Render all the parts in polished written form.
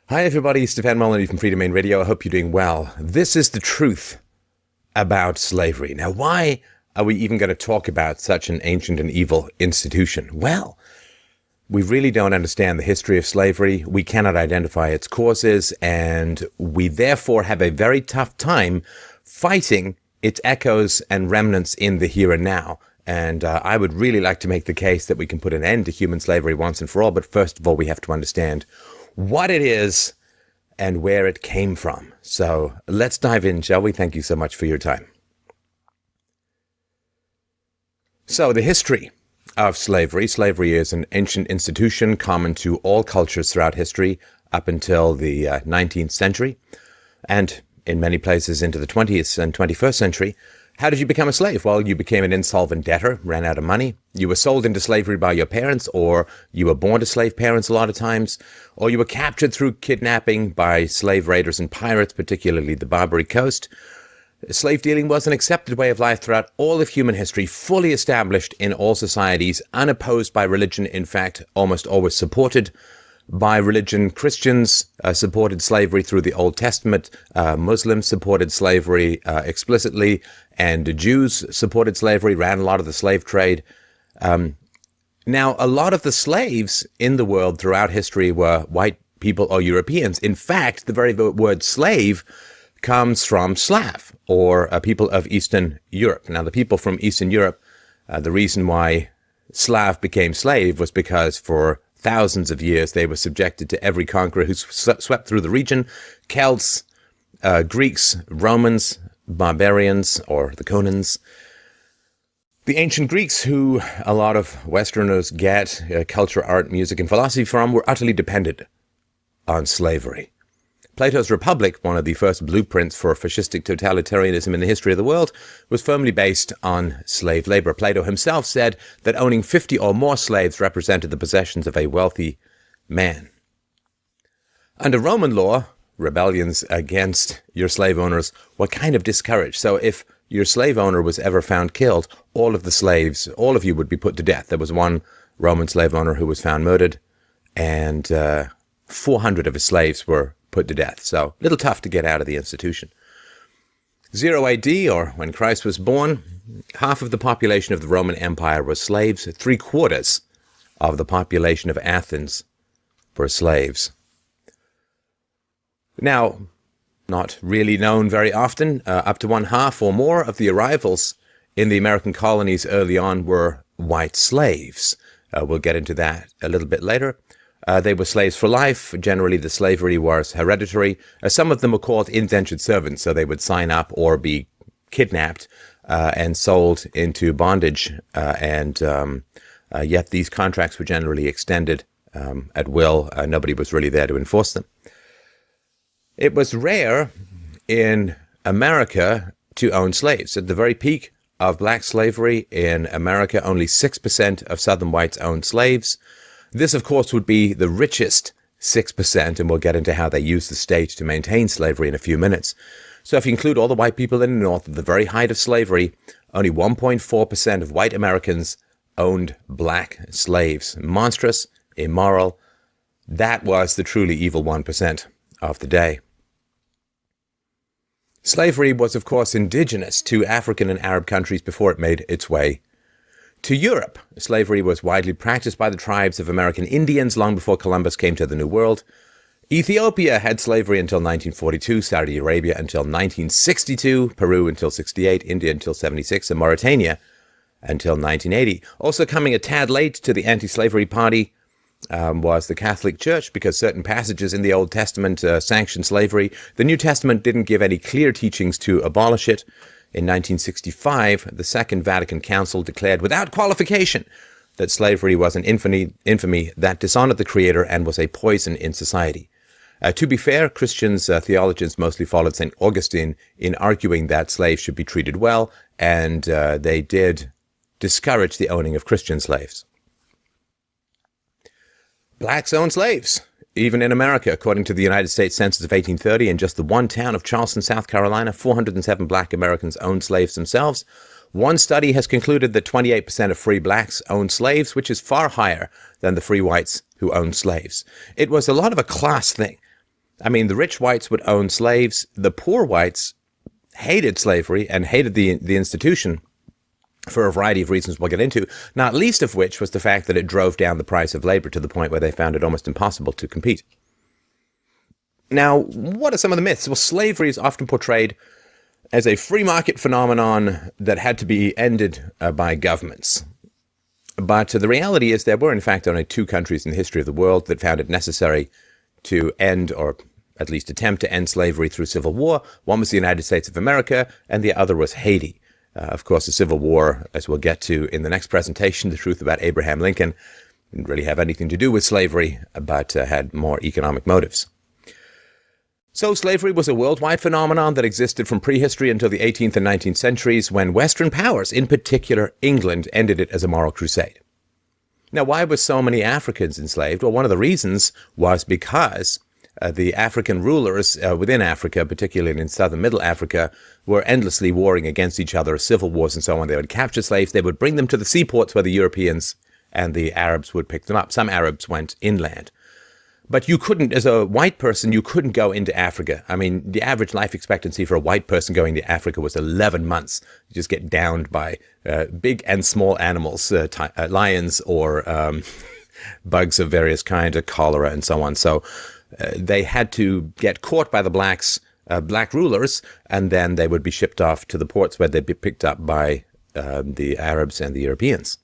Hi everybody, Stefan Moleneux from Freedom Main Radio. I hope you're doing well. This is the truth about slavery. Now, why are we even going to talk about such an ancient and evil institution? Well, we really don't understand the history of slavery. We cannot identify its causes, and we therefore have a very tough time fighting its echoes and remnants in the here and now. And I would really like to make the case that we can put an end to human slavery once and for all. But first of all, we have to understand what it is and where it came from. So let's dive in, shall we? Thank you so much for your time. So the history of slavery. Slavery is an ancient institution common to all cultures throughout history up until the 19th century, and in many places into the 20th and 21st century. How did you become a slave? Well, you became an insolvent debtor, ran out of money. You were sold into slavery by your parents, or you were born to slave parents a lot of times, or you were captured through kidnapping by slave raiders and pirates, particularly the Barbary Coast. Slave dealing was an accepted way of life throughout all of human history, fully established in all societies, unopposed by religion, in fact, almost always supported by religion. Christians supported slavery through the Old Testament. Muslims supported slavery explicitly, and Jews supported slavery, ran a lot of the slave trade. Now, a lot of the slaves in the world throughout history were white people or Europeans. In fact, the very word slave comes from Slav, or people of Eastern Europe. Now, the people from Eastern Europe, the reason why Slav became slave was because for thousands of years they were subjected to every conqueror who swept through the region. Celts, Greeks, Romans, barbarians, or the Conans. The ancient Greeks, who a lot of Westerners get culture, art, music, and philosophy from, were utterly dependent on slavery. Plato's Republic, one of the first blueprints for fascistic totalitarianism in the history of the world, was firmly based on slave labor. Plato himself said that owning 50 or more slaves represented the possessions of a wealthy man. Under Roman law, rebellions against your slave owners were kind of discouraged. So if your slave owner was ever found killed, all of the slaves, all of you would be put to death. There was one Roman slave owner who was found murdered, and 400 of his slaves were put to death. So a little tough to get out of the institution. 0 AD, or when Christ was born, half of the population of the Roman Empire was slaves. 3/4 of the population of Athens were slaves. Now, not really known very often, up to 1/2 or more of the arrivals in the American colonies early on were white slaves. We'll get into that a little bit later. They were slaves for life. Generally, the slavery was hereditary. Some of them were called indentured servants, so they would sign up or be kidnapped and sold into bondage. Yet these contracts were generally extended at will. Nobody was really there to enforce them. It was rare in America to own slaves. At the very peak of black slavery in America, only 6% of Southern whites owned slaves. This, of course, would be the richest 6%, and we'll get into how they used the state to maintain slavery in a few minutes. So if you include all the white people in the North at the very height of slavery, only 1.4% of white Americans owned black slaves. Monstrous, immoral. That was the truly evil 1% of the day. Slavery was, of course, indigenous to African and Arab countries before it made its way to Europe. Slavery was widely practiced by the tribes of American Indians long before Columbus came to the New World. Ethiopia had slavery until 1942, Saudi Arabia until 1962, Peru until 68, India until 76, and Mauritania until 1980. Also coming a tad late to the anti-slavery party was the Catholic Church, because certain passages in the Old Testament sanctioned slavery. The New Testament didn't give any clear teachings to abolish it. In 1965, the Second Vatican Council declared without qualification that slavery was an infamy that dishonored the Creator and was a poison in society. To be fair, Christians, theologians mostly followed St. Augustine in arguing that slaves should be treated well, and they did discourage the owning of Christian slaves. Blacks owned slaves, even in America. According to the United States Census of 1830, in just the one town of Charleston, South Carolina, 407 black Americans owned slaves themselves. One study has concluded that 28% of free blacks owned slaves, which is far higher than the free whites who owned slaves. It was a lot of a class thing. I mean, the rich whites would own slaves. The poor whites hated slavery and hated the institution for a variety of reasons we'll get into, not least of which was the fact that it drove down the price of labor to the point where they found it almost impossible to compete. Now, what are some of the myths? Well, slavery is often portrayed as a free market phenomenon that had to be ended by governments. But the reality is there were, in fact, only two countries in the history of the world that found it necessary to end, or at least attempt to end, slavery through civil war. One was the United States of America, and the other was Haiti. Of course, the Civil War, as we'll get to in the next presentation, the truth about Abraham Lincoln, didn't really have anything to do with slavery, but had more economic motives. So slavery was a worldwide phenomenon that existed from prehistory until the 18th and 19th centuries, when Western powers, in particular England, ended it as a moral crusade. Now, why were so many Africans enslaved? Well, one of the reasons was because the African rulers within Africa, particularly in southern middle Africa, were endlessly warring against each other, civil wars and so on. They would capture slaves, they would bring them to the seaports where the Europeans and the Arabs would pick them up. Some Arabs went inland. But you couldn't, as a white person, you couldn't go into Africa. I mean, the average life expectancy for a white person going to Africa was 11 months. You just get downed by big and small animals, lions or bugs of various kinds, cholera and so on. So they had to get caught by the black rulers, and then they would be shipped off to the ports where they'd be picked up by the Arabs and the Europeans.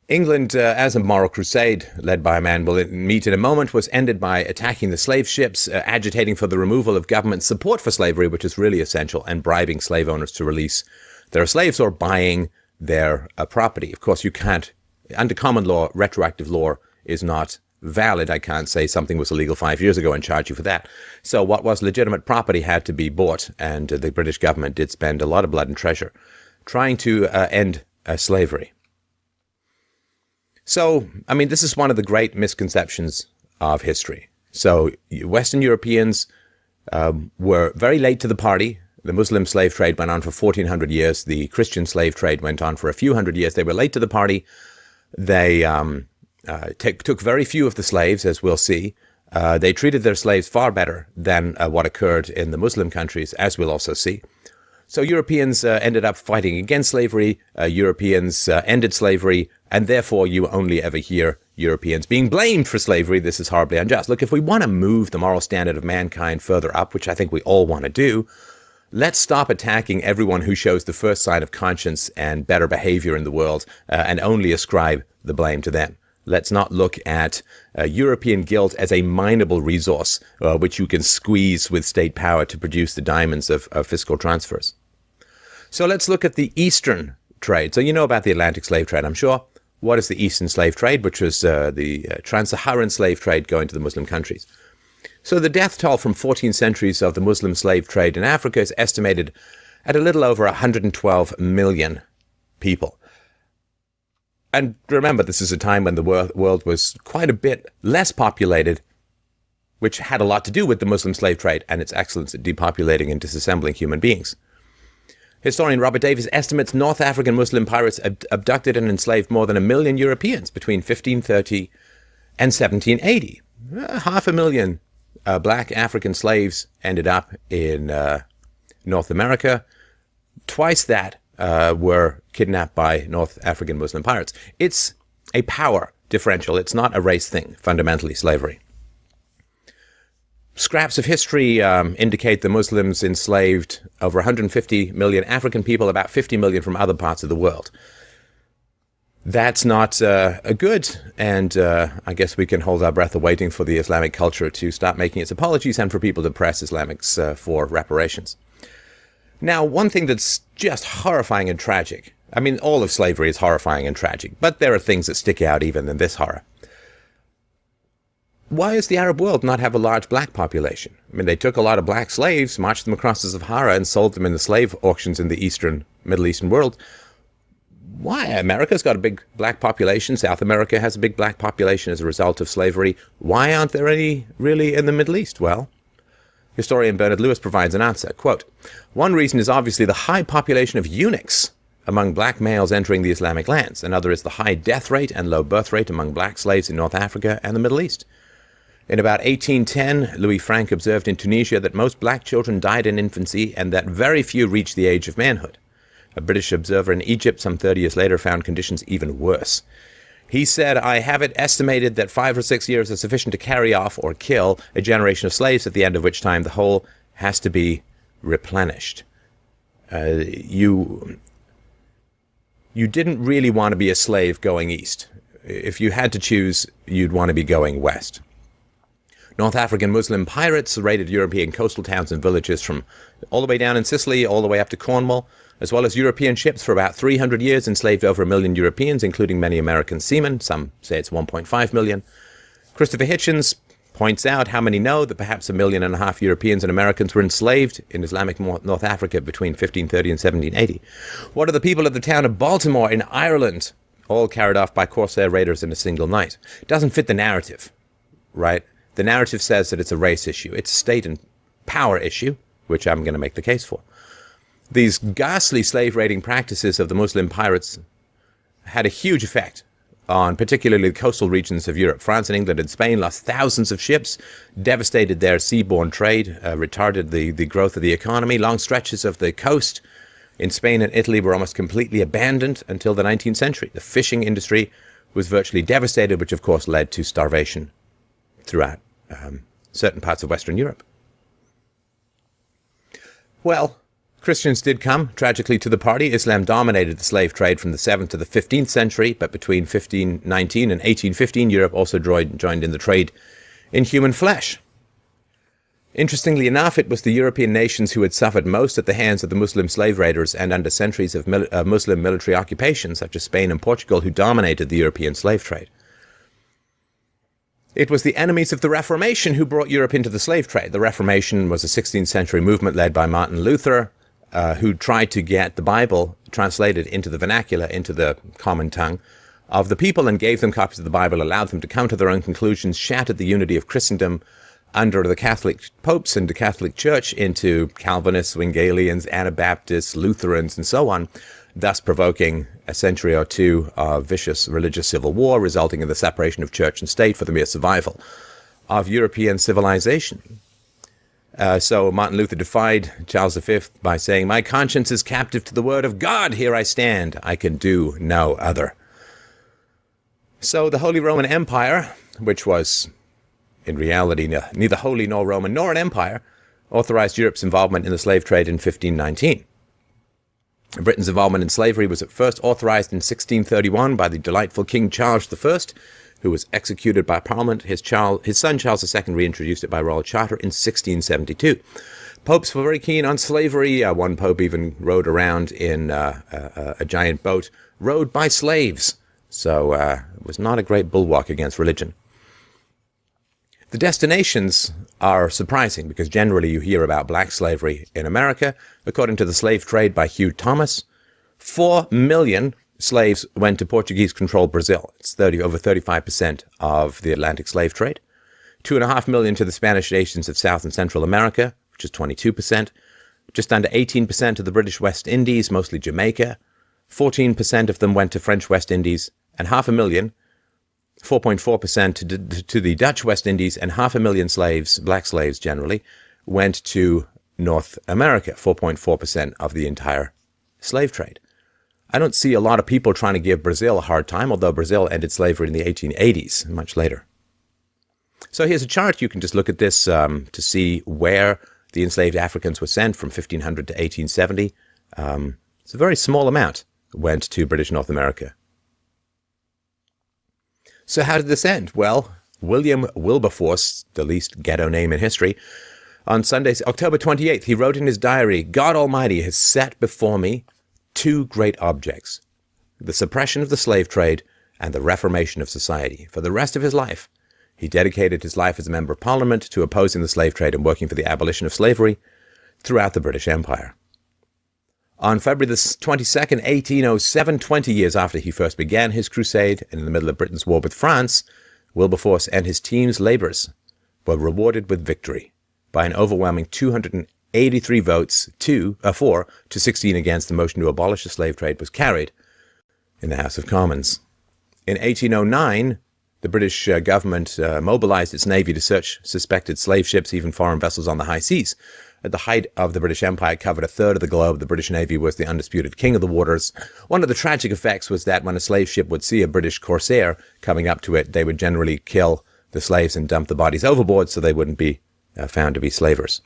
England, as a moral crusade led by a man we'll meet in a moment, was ended by attacking the slave ships, agitating for the removal of government support for slavery, which is really essential, and bribing slave owners to release their slaves or buying their property. Of course, you can't, under common law, retroactive law is not valid. I can't say something was illegal 5 years ago and charge you for that. So what was legitimate property had to be bought, and the British government did spend a lot of blood and treasure trying to end slavery. So, I mean, this is one of the great misconceptions of history. So Western Europeans were very late to the party. The Muslim slave trade went on for 1,400 years. The Christian slave trade went on for a few hundred years. They were late to the party. They took very few of the slaves, as we'll see. They treated their slaves far better than what occurred in the Muslim countries, as we'll also see. So Europeans ended up fighting against slavery. Europeans ended slavery, and therefore you only ever hear Europeans being blamed for slavery. This is horribly unjust. Look, if we want to move the moral standard of mankind further up, which I think we all want to do, let's stop attacking everyone who shows the first sign of conscience and better behavior in the world and only ascribe the blame to them. Let's not look at European guilt as a mineable resource, which you can squeeze with state power to produce the diamonds of fiscal transfers. So let's look at the Eastern trade. So you know about the Atlantic slave trade, I'm sure. What is the Eastern slave trade, which was the trans-Saharan slave trade going to the Muslim countries? So the death toll from 14 centuries of the Muslim slave trade in Africa is estimated at a little over 112 million people. And remember, this is a time when the world was quite a bit less populated, which had a lot to do with the Muslim slave trade and its excellence at depopulating and disassembling human beings. Historian Robert Davis estimates North African Muslim pirates abducted and enslaved more than 1 million Europeans between 1530 and 1780. 500,000 black African slaves ended up in North America. Twice that were kidnapped by North African Muslim pirates. It's a power differential. It's not a race thing, fundamentally, slavery. Scraps of history indicate the Muslims enslaved over 150 million African people, about 50 million from other parts of the world. That's not a good, and I guess we can hold our breath awaiting for the Islamic culture to start making its apologies and for people to press Islamics for reparations. Now, one thing that's just horrifying and tragic, I mean, all of slavery is horrifying and tragic, but there are things that stick out even in this horror. Why does the Arab world not have a large black population? I mean, they took a lot of black slaves, marched them across the Sahara, and sold them in the slave auctions in the Middle Eastern world. Why? America's got a big black population. South America has a big black population as a result of slavery. Why aren't there any really in the Middle East? Well, historian Bernard Lewis provides an answer. Quote, one reason is obviously the high population of eunuchs among black males entering the Islamic lands. Another is the high death rate and low birth rate among black slaves in North Africa and the Middle East. In about 1810, Louis Frank observed in Tunisia that most black children died in infancy and that very few reached the age of manhood. A British observer in Egypt some 30 years later found conditions even worse. He said, "I have it estimated that 5 or 6 years are sufficient to carry off or kill a generation of slaves, at the end of which time the whole has to be replenished." You didn't really want to be a slave going east. If you had to choose, you'd want to be going west. North African Muslim pirates raided European coastal towns and villages from all the way down in Sicily, all the way up to Cornwall, as well as European ships for about 300 years, enslaved over 1 million Europeans, including many American seamen. Some say it's 1.5 million. Christopher Hitchens points out, how many know that perhaps 1.5 million Europeans and Americans were enslaved in Islamic North Africa between 1530 and 1780? What are the people of the town of Baltimore in Ireland, all carried off by Corsair raiders in a single night? It doesn't fit the narrative, right? The narrative says that it's a race issue. It's a state and power issue, which I'm going to make the case for. These ghastly slave raiding practices of the Muslim pirates had a huge effect on particularly the coastal regions of Europe. France and England and Spain lost thousands of ships, devastated their seaborne trade, retarded the growth of the economy. Long stretches of the coast in Spain and Italy were almost completely abandoned until the 19th century. The fishing industry was virtually devastated, which of course led to starvation throughout certain parts of Western Europe. Well, Christians did come, tragically, to the party. Islam dominated the slave trade from the 7th to the 15th century, but between 1519 and 1815, Europe also joined in the trade in human flesh. Interestingly enough, it was the European nations who had suffered most at the hands of the Muslim slave raiders and under centuries of Muslim military occupation, such as Spain and Portugal, who dominated the European slave trade. It was the enemies of the Reformation who brought Europe into the slave trade. The Reformation was a 16th century movement led by Martin Luther, who tried to get the Bible translated into the vernacular, into the common tongue of the people, and gave them copies of the Bible, allowed them to come to their own conclusions, shattered the unity of Christendom under the Catholic popes and the Catholic Church into Calvinists, Zwinglians, Anabaptists, Lutherans, and so on, thus provoking a century or two of vicious religious civil war, resulting in the separation of church and state for the mere survival of European civilization. So Martin Luther defied Charles V by saying, "My conscience is captive to the word of God. Here I stand. I can do no other." So the Holy Roman Empire, which was in reality neither holy nor Roman nor an empire, authorized Europe's involvement in the slave trade in 1519. Britain's involvement in slavery was at first authorized in 1631 by the delightful King Charles I, who was executed by Parliament. His son Charles II reintroduced it by royal charter in 1672. Popes were very keen on slavery. One pope even rode around in a giant boat rowed by slaves. So it was not a great bulwark against religion. The destinations are surprising because generally you hear about black slavery in America. According to the Slave Trade by Hugh Thomas, 4 million slaves went to Portuguese-controlled Brazil. It's over 35% of the Atlantic slave trade. 2.5 million to the Spanish nations of South and Central America, which is 22%. Just under 18% to the British West Indies, mostly Jamaica. 14% of them went to French West Indies, and 500,000, 4.4% to the Dutch West Indies, and 500,000 slaves, black slaves generally, went to North America, 4.4% of the entire slave trade. I don't see a lot of people trying to give Brazil a hard time, although Brazil ended slavery in the 1880s, much later. So here's a chart. You can just look at this to see where the enslaved Africans were sent from 1500 to 1870. It's a very small amount went to British North America. So how did this end? Well, William Wilberforce, the least ghetto name in history, on Sunday, October 28th, he wrote in his diary, "God Almighty has set before me 2 great objects, the suppression of the slave trade and the reformation of society." For the rest of his life, he dedicated his life as a member of Parliament to opposing the slave trade and working for the abolition of slavery throughout the British Empire. On February the 22nd, 1807, 20 years after he first began his crusade and in the middle of Britain's war with France, Wilberforce and his team's labors were rewarded with victory by an overwhelming 283 votes, 4 to 16 against. The motion to abolish the slave trade was carried in the House of Commons. In 1809, The British government mobilized its navy to search suspected slave ships, even foreign vessels on the high seas. At the height of the British Empire, it covered a third of the globe. The British Navy was the undisputed king of the waters. One of the tragic effects was that when a slave ship would see a British corsair coming up to it, they would generally kill the slaves and dump the bodies overboard so they wouldn't be found to be slavers.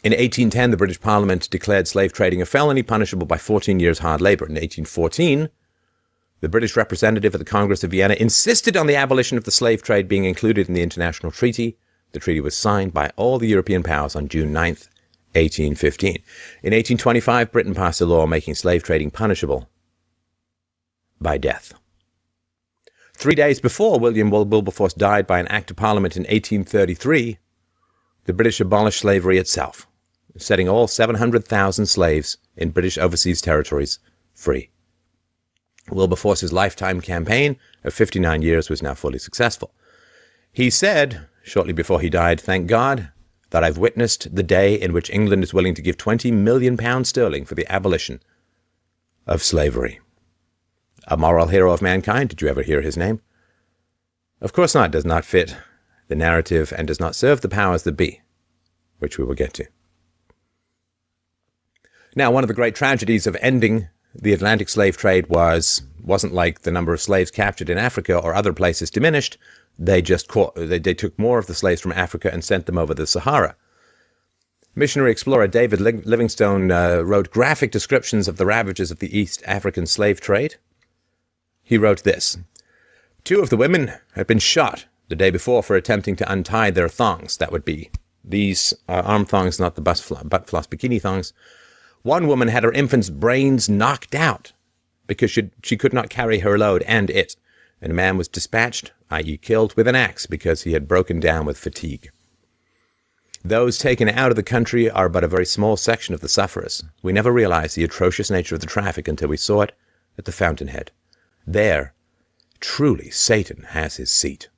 In 1810, the British Parliament declared slave trading a felony punishable by 14 years hard labor. In 1814, the British representative at the Congress of Vienna insisted on the abolition of the slave trade being included in the international treaty. The treaty was signed by all the European powers on June 9th, 1815. In 1825, Britain passed a law making slave trading punishable by death. 3 days before William Wilberforce died by an act of Parliament in 1833, the British abolished slavery itself, setting all 700,000 slaves in British overseas territories free. Wilberforce's lifetime campaign of 59 years was now fully successful. He said, shortly before he died, "Thank God that I've witnessed the day in which England is willing to give £20 million for the abolition of slavery." A moral hero of mankind. Did you ever hear his name? Of course not. Does not fit the narrative and does not serve the powers that be, which we will get to. Now, one of the great tragedies of ending the Atlantic slave trade wasn't like the number of slaves captured in Africa or other places diminished. They just they took more of the slaves from Africa and sent them over the Sahara. Missionary explorer David Livingstone wrote graphic descriptions of the ravages of the East African slave trade. He wrote this: 2 of the women had been shot the day before for attempting to untie their thongs. That would be these arm thongs, not the butt floss bikini thongs. One woman had her infant's brains knocked out because she could not carry her load and it. And a man was dispatched, i.e. killed, with an axe because he had broken down with fatigue. Those taken out of the country are but a very small section of the sufferers. We never realized the atrocious nature of the traffic until we saw it at the fountainhead. There, truly, Satan has his seat.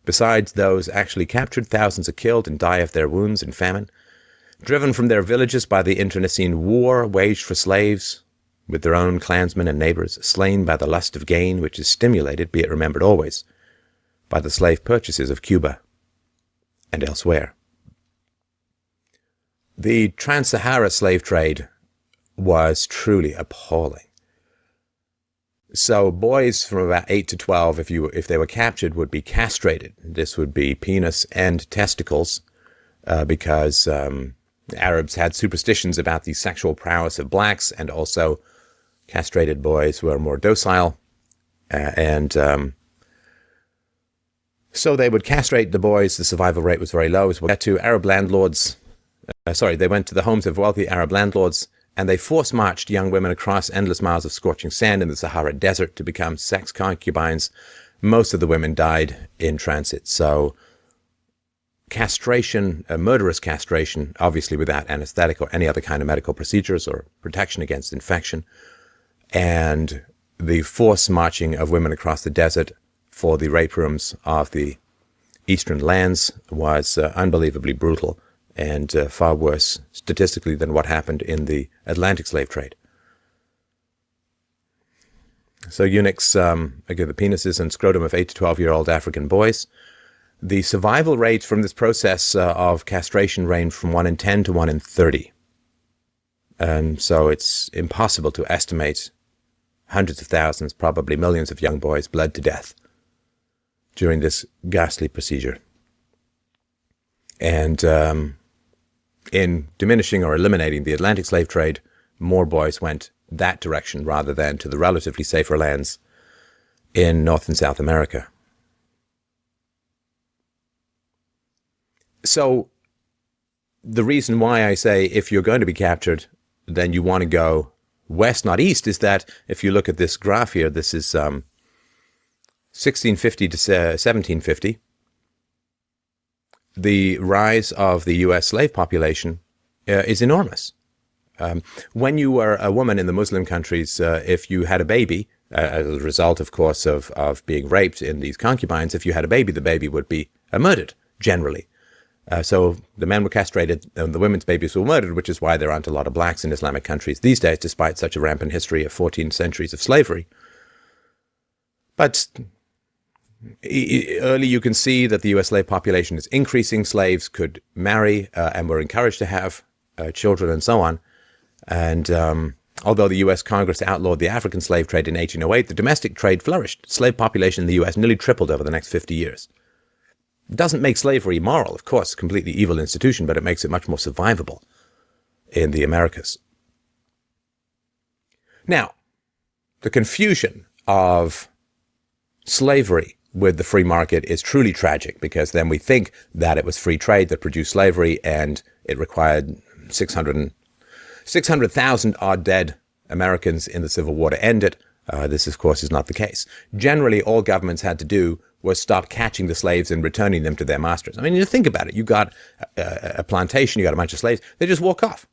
Besides those actually captured, thousands are killed and die of their wounds and famine, driven from their villages by the internecine war waged for slaves, with their own clansmen and neighbors, slain by the lust of gain, which is stimulated, be it remembered always, by the slave purchases of Cuba and elsewhere. The Trans-Sahara slave trade was truly appalling. So boys from about 8 to 12, if they were captured, would be castrated. This would be penis and testicles, because Arabs had superstitions about the sexual prowess of blacks, and also castrated boys were more docile, so they would castrate the boys. The survival rate was very low. As we'll get to, Arab landlords, they went to the homes of wealthy Arab landlords, and they force-marched young women across endless miles of scorching sand in the Sahara Desert to become sex concubines. Most of the women died in transit. So castration, murderous castration, obviously without anesthetic or any other kind of medical procedures or protection against infection, and the forced marching of women across the desert for the rape rooms of the eastern lands was unbelievably brutal and far worse statistically than what happened in the Atlantic slave trade. So eunuchs, again, the penises and scrotum of 8 to 12-year-old African boys. The survival rate from this process of castration ranged from 1 in 10 to 1 in 30. So it's impossible to estimate. Hundreds of thousands, probably millions of young boys bled to death during this ghastly procedure. And in diminishing or eliminating the Atlantic slave trade, more boys went that direction rather than to the relatively safer lands in North and South America. So the reason why I say if you're going to be captured, then you want to go west, not east, is that if you look at this graph here, this is 1650 to 1750. The rise of the U.S. slave population is enormous. When you were a woman in the Muslim countries, if you had a baby, as a result, of course, of being raped in these concubines, if you had a baby, the baby would be murdered, generally. So the men were castrated and the women's babies were murdered, which is why there aren't a lot of blacks in Islamic countries these days, despite such a rampant history of 14 centuries of slavery. But early you can see that the U.S. slave population is increasing. Slaves could marry and were encouraged to have children and so on. And although the U.S. Congress outlawed the African slave trade in 1808, the domestic trade flourished. Slave population in the U.S. nearly tripled over the next 50 years. It doesn't make slavery immoral, of course, a completely evil institution, but it makes it much more survivable in the Americas. Now, the confusion of slavery with the free market is truly tragic, because then we think that it was free trade that produced slavery and it required 600,000 odd dead Americans in the Civil War to end it. This, of course, is not the case. Generally, all governments had to do was stop catching the slaves and returning them to their masters. I mean, you think about it. You got a plantation, you got a bunch of slaves, they just walk off.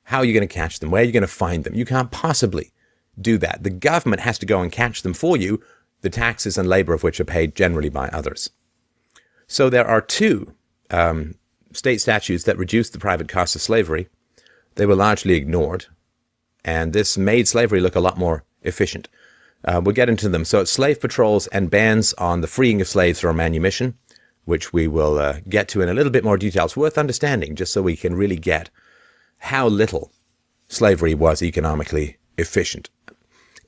How are you going to catch them? Where are you going to find them? You can't possibly do that. The government has to go and catch them for you, the taxes and labor of which are paid generally by others. So there are two state statutes that reduced the private cost of slavery. They were largely ignored, and this made slavery look a lot more efficient. We'll get into them. So it's slave patrols and bans on the freeing of slaves from manumission, which we will get to in a little bit more detail. It's worth understanding just so we can really get how little slavery was economically efficient.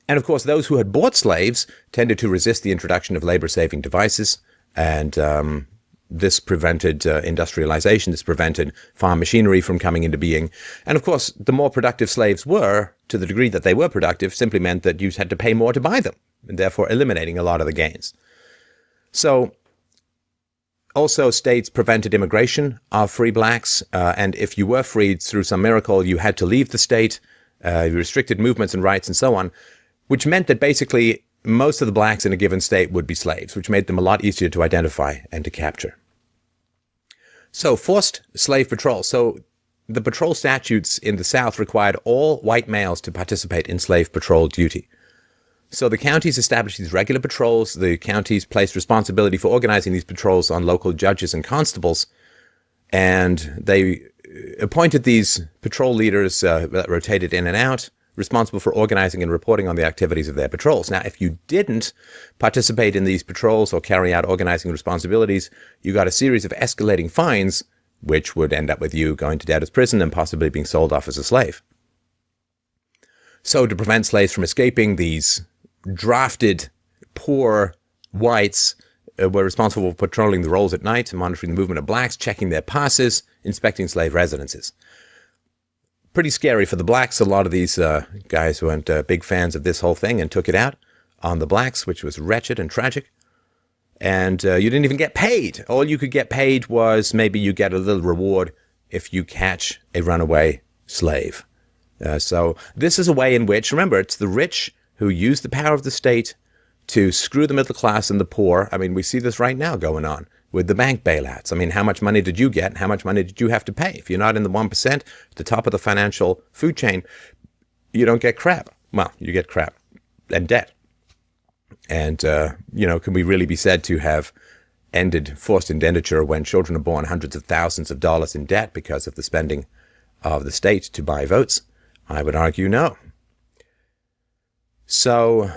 And of course, those who had bought slaves tended to resist the introduction of labor-saving devices, and this prevented industrialization. This prevented farm machinery from coming into being. And of course, the more productive slaves were, to the degree that they were productive, simply meant that you had to pay more to buy them, and therefore eliminating a lot of the gains. So also, states prevented immigration of free blacks, and if you were freed through some miracle, you had to leave the state. You restricted movements and rights and so on, which meant that basically most of the blacks in a given state would be slaves, which made them a lot easier to identify and to capture. So forced slave patrol. So the patrol statutes in the South required all white males to participate in slave patrol duty. So the counties established these regular patrols. The counties placed responsibility for organizing these patrols on local judges and constables, and they appointed these patrol leaders that rotated in and out, responsible for organizing and reporting on the activities of their patrols. Now, if you didn't participate in these patrols or carry out organizing responsibilities, you got a series of escalating fines, which would end up with you going to debtor's prison and possibly being sold off as a slave. So to prevent slaves from escaping, these drafted poor whites were responsible for patrolling the rolls at night, monitoring the movement of blacks, checking their passes, inspecting slave residences. Pretty scary for the blacks. A lot of these guys weren't big fans of this whole thing and took it out on the blacks, which was wretched and tragic. And you didn't even get paid. All you could get paid was maybe you get a little reward if you catch a runaway slave. So this is a way in which, remember, it's the rich who use the power of the state to screw the middle class and the poor. I mean, we see this right now going on with the bank bailouts. I mean, how much money did you get? How much money did you have to pay? If you're not in the 1%, at the top of the financial food chain, you don't get crap. Well, you get crap and debt. And, can we really be said to have ended forced indenture when children are born hundreds of thousands of dollars in debt because of the spending of the state to buy votes? I would argue no. So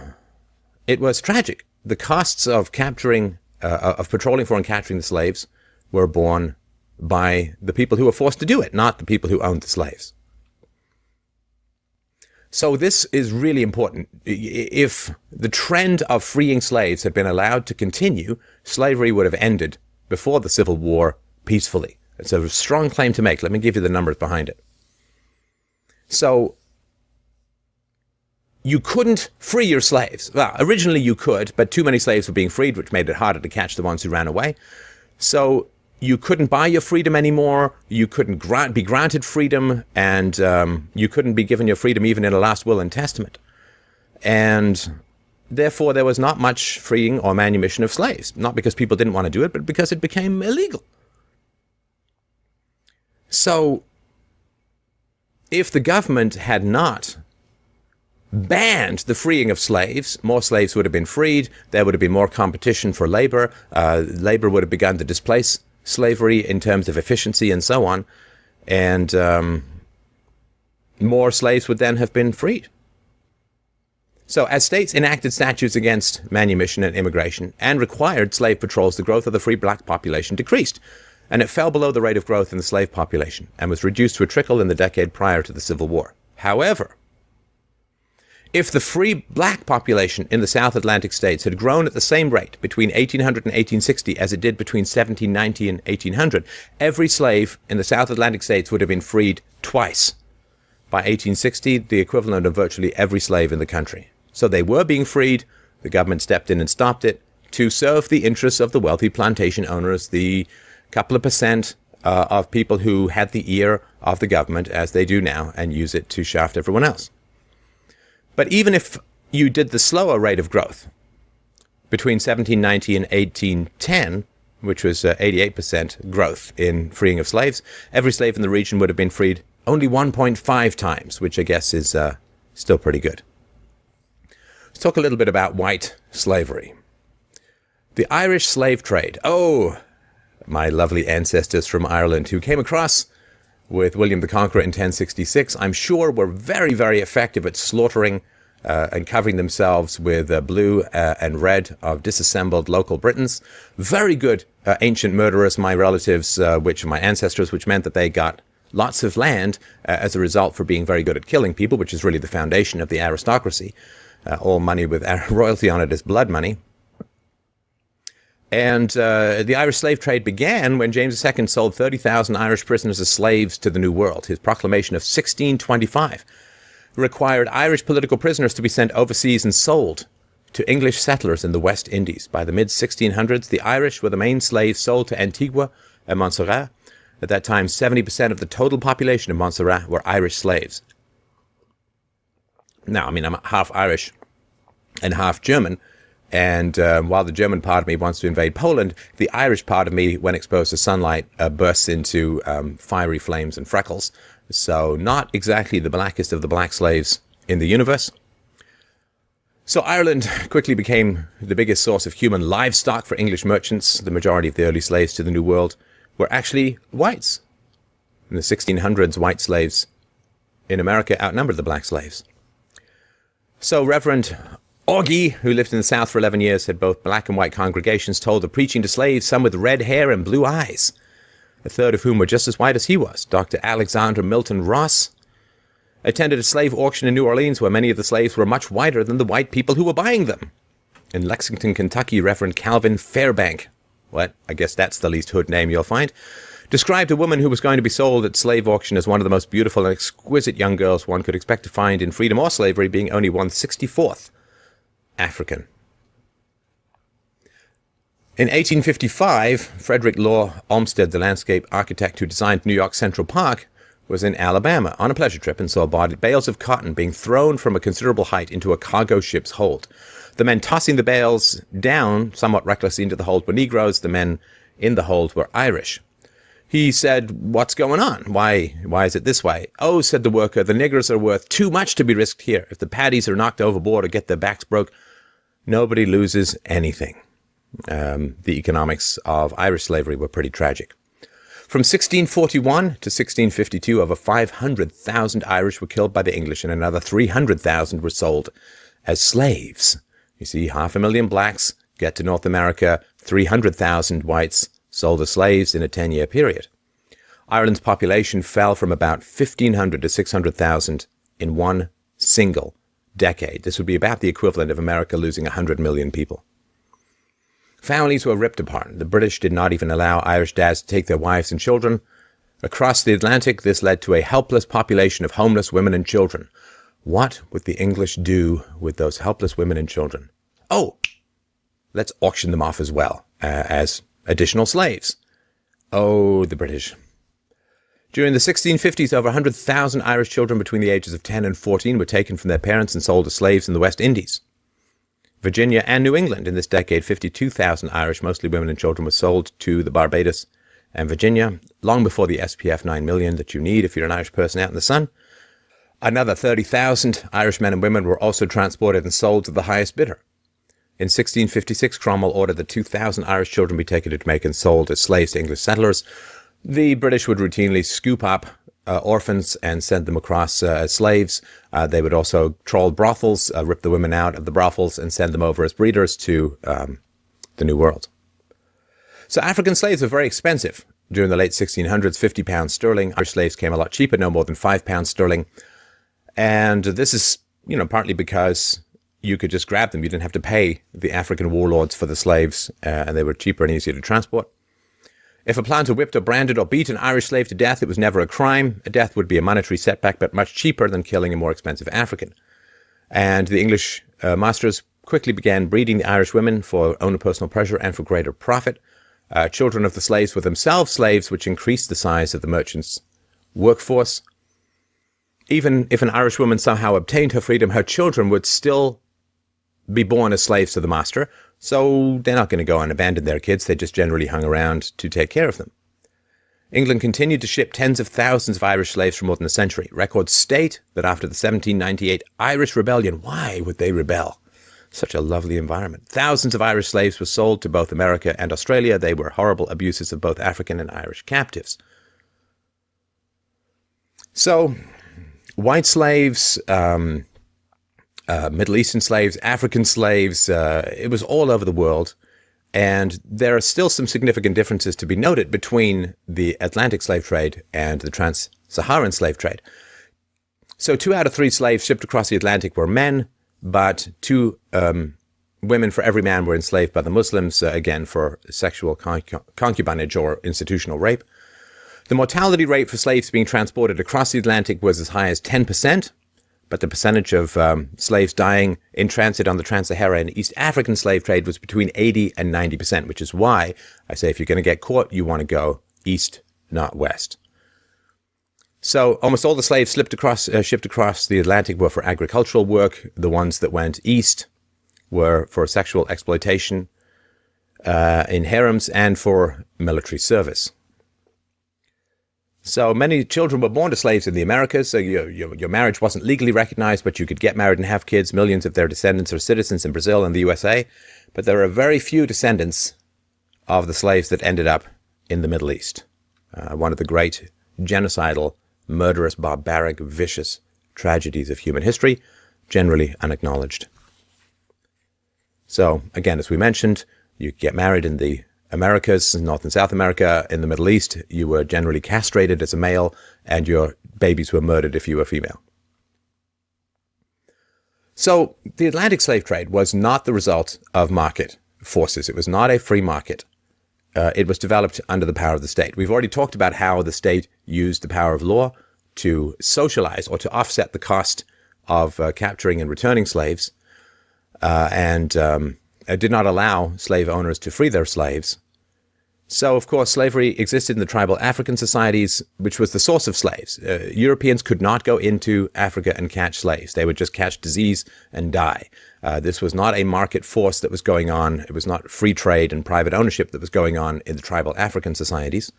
it was tragic. The costs of capturing, of patrolling for and capturing the slaves were borne by the people who were forced to do it, not the people who owned the slaves. So this is really important. If the trend of freeing slaves had been allowed to continue, slavery would have ended before the Civil War peacefully. It's a strong claim to make. Let me give you the numbers behind it. So you couldn't free your slaves. Well, originally you could, but too many slaves were being freed, which made it harder to catch the ones who ran away. So you couldn't buy your freedom anymore. You couldn't be granted freedom, and you couldn't be given your freedom even in a last will and testament. And therefore, there was not much freeing or manumission of slaves, not because people didn't want to do it, but because it became illegal. So if the government had not banned the freeing of slaves, more slaves would have been freed. There would have been more competition for labor. Labor would have begun to displace slavery in terms of efficiency and so on. And more slaves would then have been freed. So as states enacted statutes against manumission and immigration and required slave patrols, the growth of the free black population decreased, and it fell below the rate of growth in the slave population and was reduced to a trickle in the decade prior to the Civil War. However, if the free black population in the South Atlantic states had grown at the same rate between 1800 and 1860 as it did between 1790 and 1800, every slave in the South Atlantic states would have been freed twice. By 1860, the equivalent of virtually every slave in the country. So they were being freed. The government stepped in and stopped it to serve the interests of the wealthy plantation owners, the couple of percent of people who had the ear of the government, as they do now, and use it to shaft everyone else. But even if you did the slower rate of growth between 1790 and 1810, which was 88% growth in freeing of slaves, every slave in the region would have been freed only 1.5 times, which I guess is still pretty good. Let's talk a little bit about white slavery. The Irish slave trade. Oh, my lovely ancestors from Ireland who came across with William the Conqueror in 1066, I'm sure were very, very effective at slaughtering and covering themselves with blue and red of disassembled local Britons. Very good ancient murderers, my relatives, my ancestors, which meant that they got lots of land as a result for being very good at killing people, which is really the foundation of the aristocracy. All money with royalty on it is blood money. And the Irish slave trade began when James II sold 30,000 Irish prisoners as slaves to the New World. His proclamation of 1625 required Irish political prisoners to be sent overseas and sold to English settlers in the West Indies. By the mid-1600s, the Irish were the main slaves sold to Antigua and Montserrat. At that time, 70% of the total population of Montserrat were Irish slaves. Now, I mean, I'm half Irish and half German. And while the German part of me wants to invade Poland, the Irish part of me, when exposed to sunlight, bursts into fiery flames and freckles. So not exactly the blackest of the black slaves in the universe. So Ireland quickly became the biggest source of human livestock for English merchants. The majority of the early slaves to the New World were actually whites. In the 1600s, white slaves in America outnumbered the black slaves. So Reverend Augie, who lived in the South for 11 years, had both black and white congregations, told of preaching to slaves, some with red hair and blue eyes, a third of whom were just as white as he was. Dr. Alexander Milton Ross attended a slave auction in New Orleans where many of the slaves were much whiter than the white people who were buying them. In Lexington, Kentucky, Reverend Calvin Fairbank, I guess that's the least hood name you'll find, described a woman who was going to be sold at slave auction as one of the most beautiful and exquisite young girls one could expect to find in freedom or slavery, being only 1/64th African. In 1855, Frederick Law Olmsted, the landscape architect who designed New York Central Park, was in Alabama on a pleasure trip and saw bales of cotton being thrown from a considerable height into a cargo ship's hold. The men tossing the bales down somewhat recklessly into the hold were Negroes. The men in the hold were Irish. He said, "What's going on? Why is it this way?" "Oh," said the worker, "the niggers are worth too much to be risked here. If the paddies are knocked overboard or get their backs broke, nobody loses anything." The economics of Irish slavery were pretty tragic. From 1641 to 1652, over 500,000 Irish were killed by the English, and another 300,000 were sold as slaves. You see, 500,000 blacks get to North America, 300,000 whites sold as slaves in a 10-year period. Ireland's population fell from about 1,500 to 600,000 in one single decade. This would be about the equivalent of America losing 100 million people. Families were ripped apart. The British did not even allow Irish dads to take their wives and children. Across the Atlantic, this led to a helpless population of homeless women and children. What would the English do with those helpless women and children? Oh, let's auction them off as well, as additional slaves. Oh, the British. During the 1650s, over 100,000 Irish children between the ages of 10 and 14 were taken from their parents and sold as slaves in the West Indies. Virginia and New England in this decade, 52,000 Irish, mostly women and children, were sold to the Barbados and Virginia, long before the SPF 9 million that you need if you're an Irish person out in the sun. Another 30,000 Irish men and women were also transported and sold to the highest bidder. In 1656, Cromwell ordered that 2,000 Irish children be taken to Jamaica and sold as slaves to English settlers. The British would routinely scoop up orphans and send them across as slaves. They would also trawl brothels, rip the women out of the brothels, and send them over as breeders to the New World. So African slaves were very expensive. During the late 1600s, 50 pounds sterling. Irish slaves came a lot cheaper, no more than 5 pounds sterling. And this is, partly because you could just grab them. You didn't have to pay the African warlords for the slaves, and they were cheaper and easier to transport. If a planter whipped or branded or beat an Irish slave to death, it was never a crime. A death would be a monetary setback, but much cheaper than killing a more expensive African. And the English masters quickly began breeding the Irish women for own personal pleasure and for greater profit. Children of the slaves were themselves slaves, which increased the size of the merchants' workforce. Even if an Irish woman somehow obtained her freedom, her children would still be born as slaves to the master, so they're not going to go and abandon their kids. They just generally hung around to take care of them. England continued to ship tens of thousands of Irish slaves for more than a century. Records state that after the 1798 Irish Rebellion, why would they rebel? Such a lovely environment. Thousands of Irish slaves were sold to both America and Australia. They were horrible abuses of both African and Irish captives. So, white slaves, Middle Eastern slaves, African slaves, it was all over the world. And there are still some significant differences to be noted between the Atlantic slave trade and the trans-Saharan slave trade. So 2 out of 3 slaves shipped across the Atlantic were men, but 2 women for every man were enslaved by the Muslims, again, for sexual concubinage or institutional rape. The mortality rate for slaves being transported across the Atlantic was as high as 10%, but the percentage of slaves dying in transit on the Trans-Saharan and East African slave trade was between 80 and 90%, which is why I say if you're going to get caught, you want to go east, not west. So almost all the slaves shipped across the Atlantic were for agricultural work. The ones that went east were for sexual exploitation in harems and for military service. So many children were born to slaves in the Americas. So your marriage wasn't legally recognized, but you could get married and have kids. Millions of their descendants are citizens in Brazil and the USA. But there are very few descendants of the slaves that ended up in the Middle East. One of the great genocidal, murderous, barbaric, vicious tragedies of human history, generally unacknowledged. So, again, as we mentioned, you get married in the Americas, North and South America. In the Middle East, you were generally castrated as a male, and your babies were murdered if you were female. So, the Atlantic slave trade was not the result of market forces. It was not a free market. It was developed under the power of the state. We've already talked about how the state used the power of law to socialize or to offset the cost of capturing and returning slaves, and did not allow slave owners to free their slaves. So, of course, slavery existed in the tribal African societies, which was the source of slaves. Europeans could not go into Africa and catch slaves. They would just catch disease and die. This was not a market force that was going on. It was not free trade and private ownership that was going on in the tribal African societies.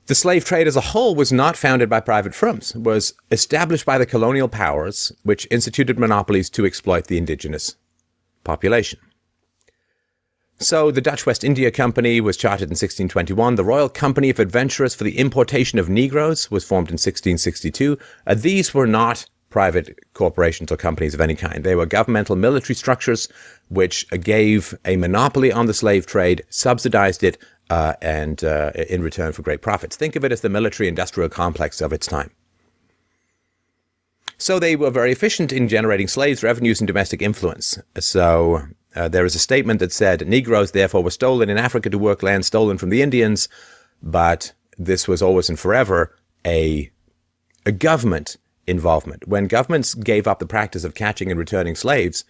The slave trade as a whole was not founded by private firms. It was established by the colonial powers, which instituted monopolies to exploit the indigenous population. So the Dutch West India Company was chartered in 1621. The Royal Company of Adventurers for the Importation of Negroes was formed in 1662. These were not private corporations or companies of any kind. They were governmental military structures which gave a monopoly on the slave trade, subsidized it, and in return for great profits. Think of it as the military-industrial complex of its time. So they were very efficient in generating slaves, revenues, and domestic influence. So there is a statement that said, Negroes, therefore, were stolen in Africa to work land stolen from the Indians, but this was always and forever a government involvement. When governments gave up the practice of catching and returning slaves,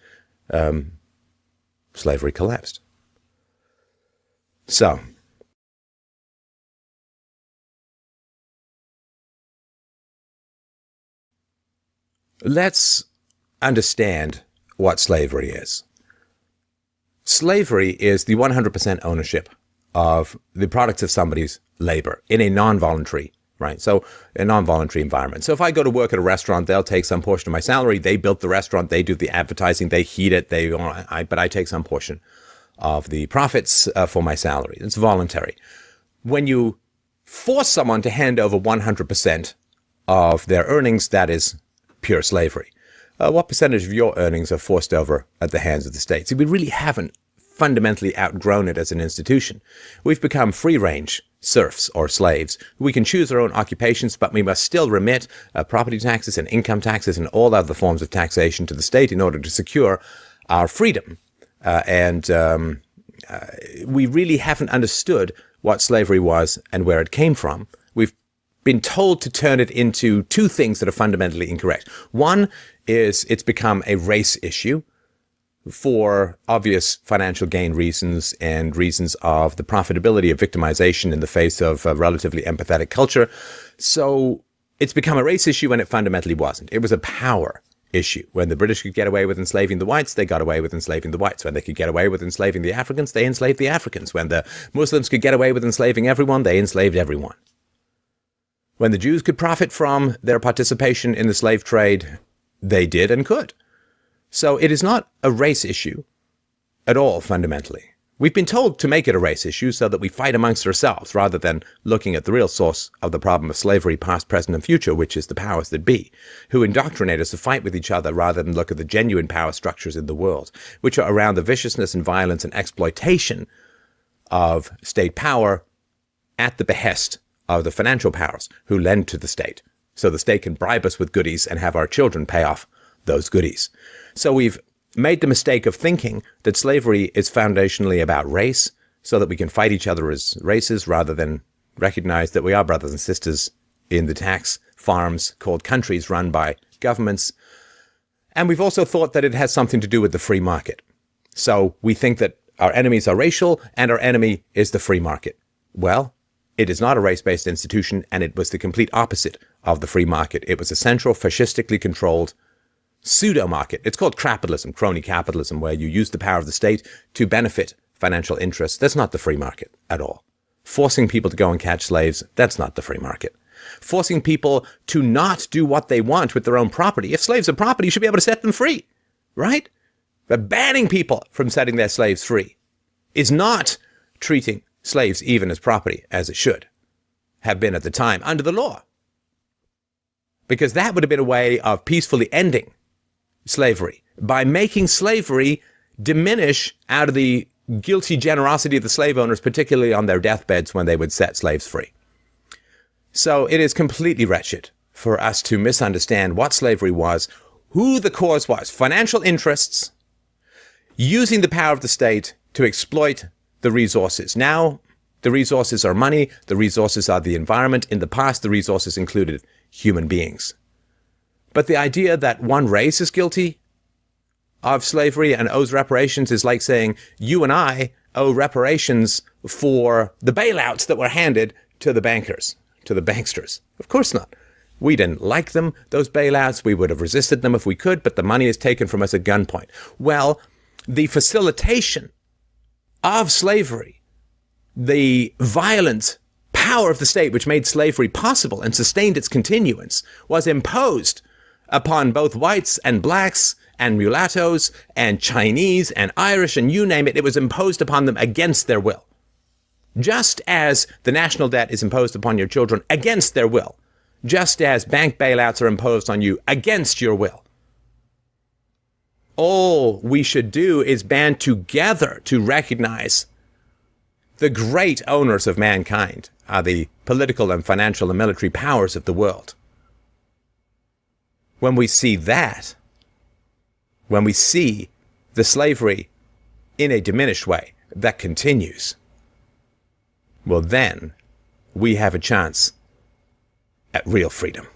slavery collapsed. So, let's understand what slavery is. Slavery is the 100% ownership of the products of somebody's labor in a non-voluntary, right? So a non-voluntary environment. So if I go to work at a restaurant, they'll take some portion of my salary. They built the restaurant. They do the advertising. They heat it. But I take some portion of the profits for my salary. It's voluntary. When you force someone to hand over 100% of their earnings, that is pure slavery. What percentage of your earnings are forced over at the hands of the state? See, we really haven't fundamentally outgrown it as an institution. We've become free-range serfs or slaves. We can choose our own occupations, but we must still remit property taxes and income taxes and all other forms of taxation to the state in order to secure our freedom. We really haven't understood what slavery was and where it came from. We've been told to turn it into two things that are fundamentally incorrect. One is it's become a race issue for obvious financial gain reasons and reasons of the profitability of victimization in the face of a relatively empathetic culture. So it's become a race issue when it fundamentally wasn't. It was a power issue. When the British could get away with enslaving the whites, they got away with enslaving the whites. When they could get away with enslaving the Africans, they enslaved the Africans. When the Muslims could get away with enslaving everyone, they enslaved everyone. When the Jews could profit from their participation in the slave trade, they did and could. So it is not a race issue at all, fundamentally. We've been told to make it a race issue so that we fight amongst ourselves rather than looking at the real source of the problem of slavery, past, present, and future, which is the powers that be, who indoctrinate us to fight with each other rather than look at the genuine power structures in the world, which are around the viciousness and violence and exploitation of state power at the behest of the financial powers who lend to the state, so the state can bribe us with goodies and have our children pay off those goodies. So we've made the mistake of thinking that slavery is foundationally about race, so that we can fight each other as races rather than recognize that we are brothers and sisters in the tax farms called countries run by governments. And we've also thought that it has something to do with the free market. So we think that our enemies are racial and our enemy is the free market. Well, it is not a race-based institution, and it was the complete opposite of the free market. It was a central, fascistically controlled pseudo-market. It's called crapitalism, crony capitalism, where you use the power of the state to benefit financial interests. That's not the free market at all. Forcing people to go and catch slaves, that's not the free market. Forcing people to not do what they want with their own property. If slaves are property, you should be able to set them free, right? But banning people from setting their slaves free is not treating slaves even as property, as it should have been at the time under the law. Because that would have been a way of peacefully ending slavery by making slavery diminish out of the guilty generosity of the slave owners, particularly on their deathbeds when they would set slaves free. So it is completely wretched for us to misunderstand what slavery was, who the cause was, financial interests using the power of the state to exploit the resources. Now, the resources are money, the resources are the environment. In the past, the resources included human beings. But the idea that one race is guilty of slavery and owes reparations is like saying you and I owe reparations for the bailouts that were handed to the bankers, to the banksters. Of course not. We didn't like them, those bailouts. We would have resisted them if we could, but the money is taken from us at gunpoint. Well, the facilitation of slavery, the violent power of the state which made slavery possible and sustained its continuance, was imposed upon both whites and blacks and mulattoes and Chinese and Irish and you name it. It was imposed upon them against their will. Just as the national debt is imposed upon your children against their will. Just as bank bailouts are imposed on you against your will. All we should do is band together to recognize the great owners of mankind are the political and financial and military powers of the world. When we see that, when we see the slavery in a diminished way that continues, well, then we have a chance at real freedom.